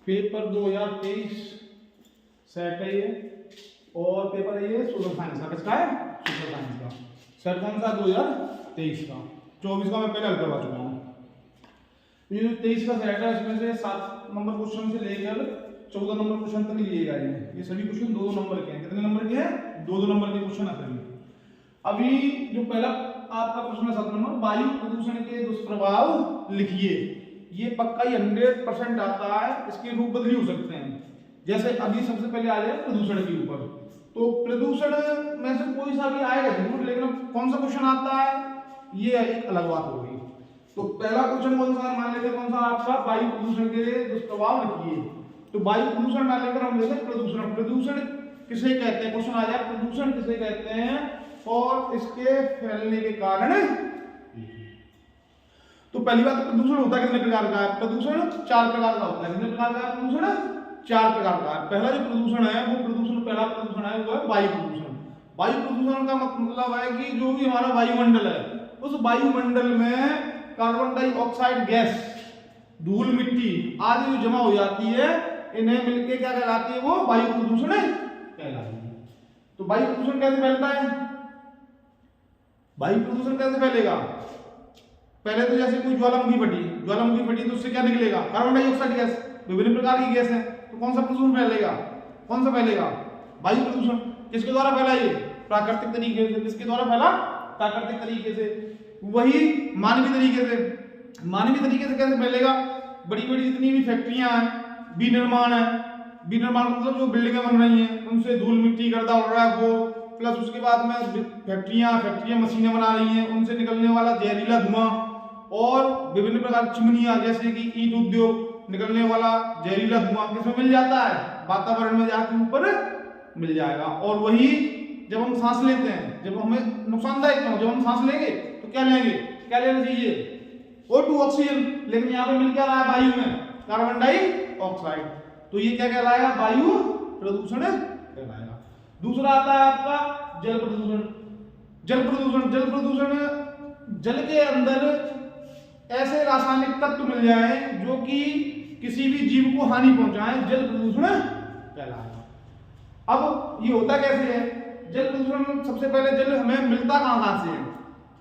Paper 2023 set है ये, और पेपर है ये सोशल साइंस का। किसका है? सोशल साइंस का। सेट कौन सा? 2023 का। 24 का मैं पहले हल करवा चुका हूँ। ये जो 23 का सेट है इसमें से 7 नंबर क्वेश्चन से लेकर 14 नंबर क्वेश्चन तक लिएगा। ये सभी क्वेश्चन 2-2 नंबर के हैं। कितने नंबर के हैं? 2-2 नंबर के क्वेश्चन है सभी। अभी जो पहला आपका प्रश्न है 7 नंबर, वायु प्रदूषण के दुष्प्रभाव लिखिए। ये पक्का ही 100% आता है। इसके रूप बदली हो सकते हैं। जैसे अभी सबसे पहले आ जाए प्रदूषण के ऊपर, तो प्रदूषण में से कोई सा भी आएगा जरूर, लेकिन कौन सा क्वेश्चन आता है ये एक अलग बात हो गई। तो पहला क्वेश्चन कौन सा मान लेते हैं? कौन सा आपका? वायु प्रदूषण के दुष्प्रभाव लिखिए। तो वायु प्रदूषण मान लेकर हम लेते हैं प्रदूषण। प्रदूषण किसे कहते हैं? क्वेश्चन आ जाए प्रदूषण किसे कहते हैं और इसके फैलने के कारण। तो पहली बात, प्रदूषण होता है कितने प्रकार का है? प्रदूषण 4 प्रकार का होता है। कितने प्रकार का है प्रदूषण? 4 प्रकार का है। पहला जो प्रदूषण है वो प्रदूषण, पहला प्रदूषण है वो है वायु प्रदूषण। वायु प्रदूषण का मतलब है कि जो भी हमारा वायुमंडल है उस वायुमंडल में कार्बन डाइऑक्साइड गैस, धूल, मिट्टी आदि जो जमा हो जाती है, इन्हें मिलके क्या कहलाती है? वो वायु प्रदूषण कहलाती है। तो वायु प्रदूषण कैसे फैलता है? वायु प्रदूषण कैसे फैलेगा? पहले तो जैसे कोई ज्वालामुखी फटी तो उससे क्या निकलेगा? Carbon dioxide gas. विभिन्न प्रकार की गैस है, तो कौन सा प्रदूषण फैलेगा? कौन सा फैलेगा? वायु प्रदूषण। किसके द्वारा फैला? ये प्राकृतिक तरीके से। किसके द्वारा फैला? प्राकृतिक तरीके से। वही मानवीय तरीके से। मानवीय तरीके से कैसे फैलेगा? बड़ी बड़ी जितनी भी फैक्ट्रियां हैं, विनिर्माण है, विनिर्माण मतलब जो बिल्डिंगें बन रही हैं उनसे धूल मिट्टी गर्दा उड़ रहा है वो, प्लस उसके बाद में फैक्ट्रियां मशीनें बना रही हैं, उनसे निकलने वाला जहरीला धुआं, और विभिन्न प्रकार की चिमनियां जैसे कि ईंट उद्योग निकलने वाला जहरीला धुआं किसमें मिल जाता है? वातावरण में जाके ऊपर मिल जाएगा। और वही जब हम सांस लेते हैं, जब हमें नुकसानदायक क्यों? जब हम सांस लेंगे तो क्या लेंगे? क्या लेना चाहिए? O2 oxygen. लेकिन यहाँ पे मिल क्या रहा है वायु में? Carbon dioxide. तो ये क्या कहलाएगा? वायु प्रदूषण कहलाएगा। दूसरा आता है आपका जल प्रदूषण। जल प्रदूषण जल के अंदर ऐसे रासायनिक तत्व मिल जाए जो कि किसी भी जीव को हानि पहुंचाए, जल प्रदूषण कहलाएगा। अब ये होता कैसे है? जल प्रदूषण सबसे पहले जल हमें मिलता कहां से है?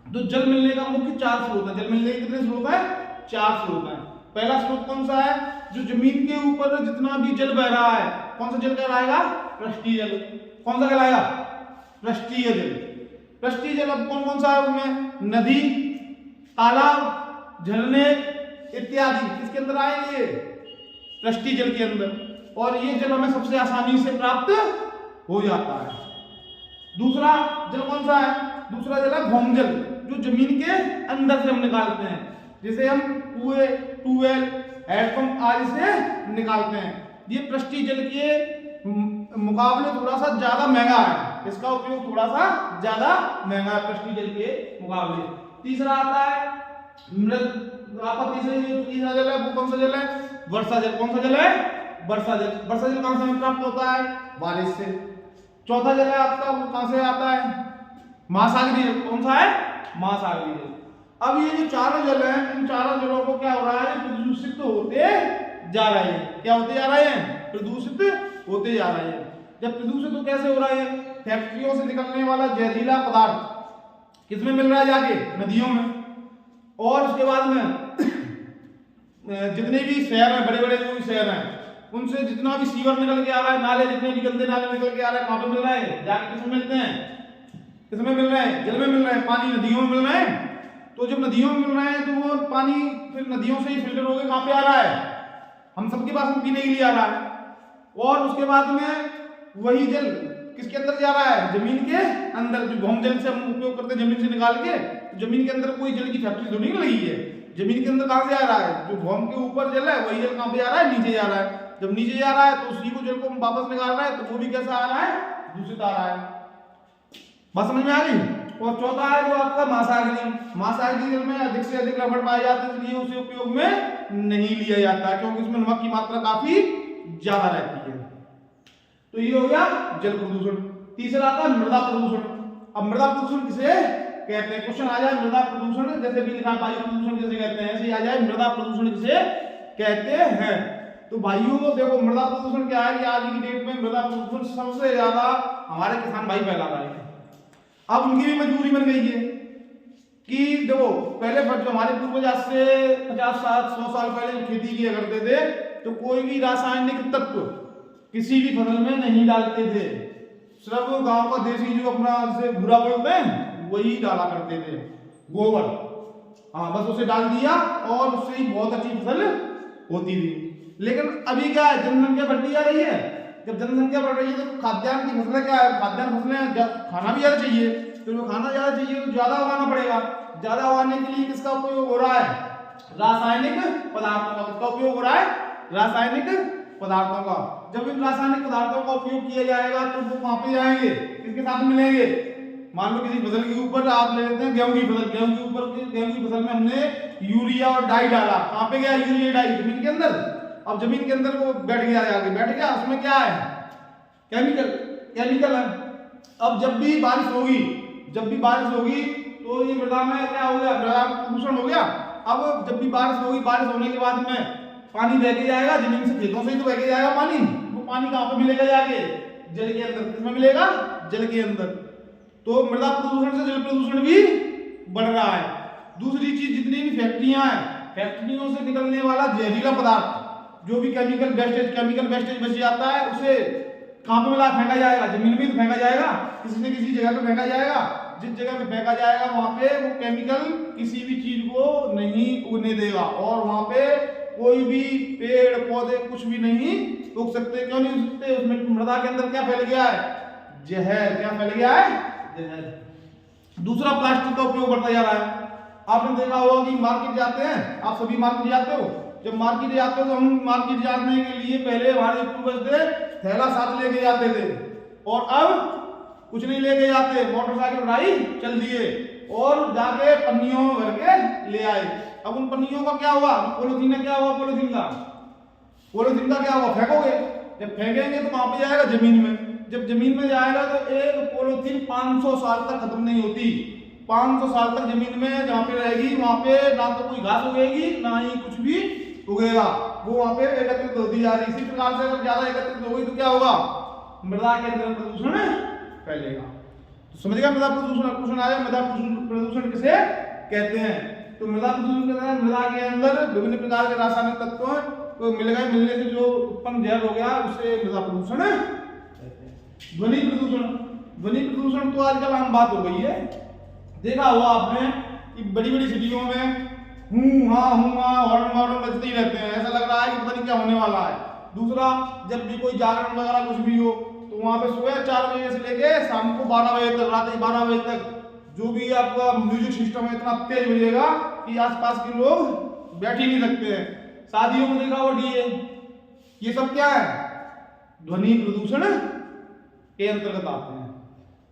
तो जल मिलने का मुख्य 4 स्रोत है। जल मिलने के कितने स्रोत है? 4 स्रोत है। पहला स्रोत कौन सा है? जो जमीन के ऊपर जितना भी जल बह रहा है, कौन सा जल कहलाएगा? पृष्ठीय जल। कौन सा कहलाएगा? पृष्ठीय जल। पृष्ठीय जल अब कौन कौन सा है उसमें? नदी, तालाब, झरने इत्यादि किसके अंदर आएंगे? पृष्ठीय जल के अंदर। और ये जल हमें सबसे आसानी से प्राप्त हो जाता है। दूसरा जल कौन सा है? दूसरा जल है भौम जल, जो जमीन के अंदर से हम निकालते हैं, जिसे हम कुएं, ट्यूबवेल, हैंडपंप आदि से निकालते हैं। ये पृष्ठीय जल के मुकाबले थोड़ा सा ज्यादा महंगा है। इसका उपयोग थोड़ा सा ज्यादा महंगा है पृष्ठीय जल के मुकाबले। तीसरा आता है मृद। आपका तीसरा जल है वो कौन सा जल है? वर्षा जल। कौन सा जल है? वर्षा जल। वर्षा जल कहां से प्राप्त होता है? बारिश से। चौथा जल है आपका वो कहां से आता है? महासागरीय जल। कौन सा है? महासागरीय जल। अब ये जो चारों जल हैं, इन चारों जलों को क्या हो रहा है? प्रदूषित होते जा रहे हैं। क्या होते जा रहे हैं? प्रदूषित होते जा रहे हैं। जब प्रदूषित तो कैसे हो रहा है? फैक्ट्रियों से निकलने वाला जहरीला पदार्थ किसमें मिल रहा है? जाके नदियों में। और उसके बाद में जितने भी शहर हैं, बड़े बड़े जो भी शहर हैं, उनसे जितना भी सीवर निकल के आ रहा है, नाले जितने भी गंदे नाले निकल के आ रहे हैं, कहां पे मिल रहा है? जाके किसमें मिलते हैं? किसमें मिल रहे हैं? जल में मिल रहे हैं। पानी नदियों में मिल रहे हैं। तो जब नदियों में मिल रहे हैं तो वो पानी फिर नदियों से ही फिल्टर होकर कहां पे आ रहा है? हम सबके पास में पीने के लिए आ रहा है। और उसके बाद में वही जल किसके अंदर जा रहा है? जमीन के अंदर। जो भौम जल से हम उपयोग करते हैं जमीन से निकाल के, जमीन के अंदर कोई जल की फैक्ट्री तो नहीं लगी है। जमीन के अंदर कहां से आ रहा है? जो भौम के ऊपर जल है वही जल कहां पे आ रहा है? नीचे जा रहा है। जब नीचे जा रहा है तो उसी को जल को हम वापस निकाल रहे हैं, तो वो भी कैसा आ रहा है? दूषित आ रहा है। बात समझ में आ गई? और चौथा है वो आपका महासागरीय। महासागरीय जल में अधिक से अधिक रबड़ पाए जाते हैं, इसलिए उसे उपयोग में नहीं लिया जाता क्योंकि उसमें नमक की मात्रा काफी ज्यादा रहती है। तो ये हो गया जल प्रदूषण। तीसरा आता है मृदा प्रदूषण। अब मृदा प्रदूषण किसे कहते हैं? क्वेश्चन आ जाए मृदा प्रदूषण, जैसे भी लिखा वायु प्रदूषण किसे कहते हैं, ऐसे आ जाए मृदा प्रदूषण किसे कहते हैं। तो भाइयों देखो मृदा प्रदूषण क्या है कि आज की डेट में मृदा प्रदूषण सबसे ज्यादा हमारे किसान भाई फैला रहे हैं। अब उनकी भी मजबूरी बन गई है कि देखो पहले जो हमारे पूर्वज आज से 50-60-100 साल पहले खेती किया करते थे तो कोई भी रासायनिक तत्व किसी भी फसल में नहीं डालते थे, सिर्फ गांव का देसी जो अपना जैसे भूरा बोलते हैं वही डाला करते थे, गोबर, हाँ बस उसे डाल दिया और उससे ही बहुत अच्छी फसल होती थी। लेकिन अभी क्या है, जनसंख्या बढ़ती जा रही है, जब जनसंख्या बढ़ रही है तो खाद्यान्न की फसलें क्या है, खाद्यान्न फसलें खाना भी ज्यादा चाहिए, तो जो खाना ज्यादा चाहिए तो ज्यादा उगाना पड़ेगा। ज्यादा उगाने के लिए किसका उपयोग हो रहा है, रासायनिक पदार्थों का। किसका उपयोग हो रहा है, रासायनिक पदार्थों का। जब इन रासायनिक पदार्थों का उपयोग किया जाएगा तो वो कहां पे जाएंगे, किसके साथ मिलेंगे। मान लो किसी फसल के ऊपर आप ले लेते हैं गेहूं की फसल, गेहूं के ऊपर गेहूं की फसल में हमने यूरिया और डाई डाला, कहां पे गया यूरिया डाई, जमीन के अंदर। अब जमीन के अंदर वो बैठ गया, आगे बैठ गया, उसमें क्या है, केमिकल है। अब जब भी बारिश होगी तो ये मृदा में क्या हो गया, मृदा में प्रदूषण हो गया। अब जब भी बारिश होगी, बारिश होने के बाद में पानी बह के जाएगा, जमीन से खेतों से ही तो बह के जाएगा पानी। वो पानी कहां पे मिलेगा, जाके जल के अंदर। किसमें मिलेगा, जल के अंदर। तो मृदा प्रदूषण से जल प्रदूषण भी बढ़ रहा है। दूसरी चीज, जितनी भी फैक्ट्रियां हैं, फैक्ट्रियों से निकलने वाला जहरीला पदार्थ, जो भी केमिकल वेस्टेज बच जाता है, उसे कहां पे मिला, फेंका जाएगा, जमीन में फेंका जाएगा, किसी न किसी जगह पे फेंका जाएगा। जिस जगह पे फेंका जाएगा वहां पे वो केमिकल किसी भी चीज को नहीं उगने देगा और वहां पे कोई भी पेड़ पौधे कुछ भी नहीं उग सकते। क्यों नहीं उग सकते, उसमें मृदा के अंदर क्या फैल गया है, जहर। क्या फैल गया है, जहर। दूसरा, प्लास्टिक का उपयोग बढ़ता जा रहा है। आपने देखा होगा कि मार्केट जाते हैं, आप सभी मार्केट जाते हो, जब मार्केट जाते हो तो हम मार्केट जाने के लिए पहले हमारे पूर्वज थे थैला साथ लेके जाते थे, और अब कुछ नहीं लेके जाते, मोटरसाइकिल उठाई चल दिए और जाके पन्नियों में भर के ले आए। अब उन पन्नियों का क्या हुआ, पॉलीथीन क्या हुआ, पॉलीथीन का क्या हुआ, फेंकोगे। जब फेंकेंगे तो कहां पे जाएगा, जमीन में। जब जमीन में जाएगा तो एक पॉलीथीन 500 साल तक खत्म नहीं होती। 500 साल तक जमीन में जहां पे रहेगी वहां पे ना तो कोई घास उगेगी ना ही कुछ भी उगेगा, वो वहां पे एकत्रित होती जा रही। इसी प्रकार से अगर ज्यादा एकत्रित हो गई तो क्या होगा, मृदा के अंदर प्रदूषण फैलेगा। तो समझ गया, मृदा प्रदूषण आया। मृदा प्रदूषण किसे कहते हैं, तो मृदा प्रदूषण कहते हैं मृदा के अंदर विभिन्न प्रकार के रासायनिक तत्वों को मिलने से जो उत्पन्न जहर हो गया उसे मृदा प्रदूषण कहते हैं। ध्वनि प्रदूषण तो आजकल आम बात हो गई है। देखा हुआ आपने कि बड़ी बड़ी सिटियों में हॉर्न बजते ही रहते हैं, ऐसा लग रहा है कि पता नहीं क्या होने वाला है। दूसरा, जब भी कोई जागरण वगैरह कुछ भी हो तो वहां पे सुबह 4 बजे से लेके शाम को 12 बजे तक, रात 12 बजे तक जो भी आपका म्यूजिक सिस्टम है इतना तेज बजेगा कि आसपास के लोग बैठ ही नहीं सकते हैं। शादियों में देखा वो डीजे, ये सब क्या है, ध्वनि प्रदूषण के अंतर्गत आते हैं।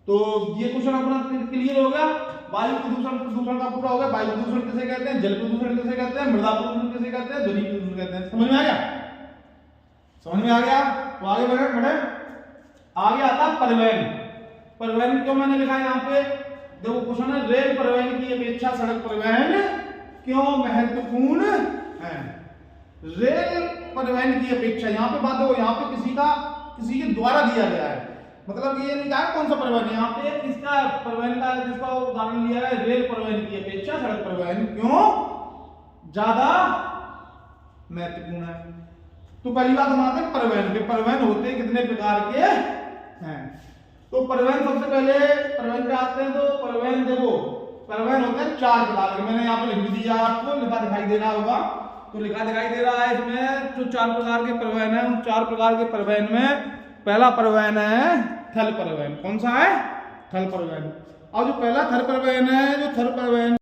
तो ये क्वेश्चन अपना क्लियर हो गया। वायु प्रदूषण का पूरा हो गया। वायु प्रदूषण किसे कहते हैं, जल प्रदूषण किसे कहते हैं, मृदा प्रदूषण किसे कहते हैं, ध्वनि प्रदूषण कहते हैं। समझ में आ गया, समझ में आ गया। तो आगे बढ़े। आगे आता परिवहन। परिवहन क्यों मैंने लिखा है यहाँ पे, देखो क्वेश्चन है, रेल परिवहन की अपेक्षा सड़क परिवहन क्यों महत्वपूर्ण है। रेल परिवहन की अपेक्षा, यहाँ पे बात हो, यहाँ पे किसी के द्वारा दिया गया है, मतलब ये नहीं कहा कौन सा परिवहन है, यहाँ पे किसका परिवहन का, जिसका उदाहरण लिया है, रेल परिवहन की अपेक्षा सड़क परिवहन क्यों ज्यादा महत्वपूर्ण है। तो पहली बात हम आते हैं परिवहन पे। परिवहन होते कितने प्रकार के हैं, तो परिवहन सबसे पहले परिवहन पे आते हैं। तो परिवहन देखो, परिवहन होते हैं 4 प्रकार के। मैंने यहाँ पे लिख दिया, आपको लिखा दिखाई दे रहा होगा, तो लिखा दिखाई दे रहा है इसमें जो 4 प्रकार के परिवहन है। उन 4 प्रकार के परिवहन में पहला परिवहन है थल परिवहन। कौन सा है, थल परिवहन। और जो पहला थल परिवहन है, जो थल परिवहन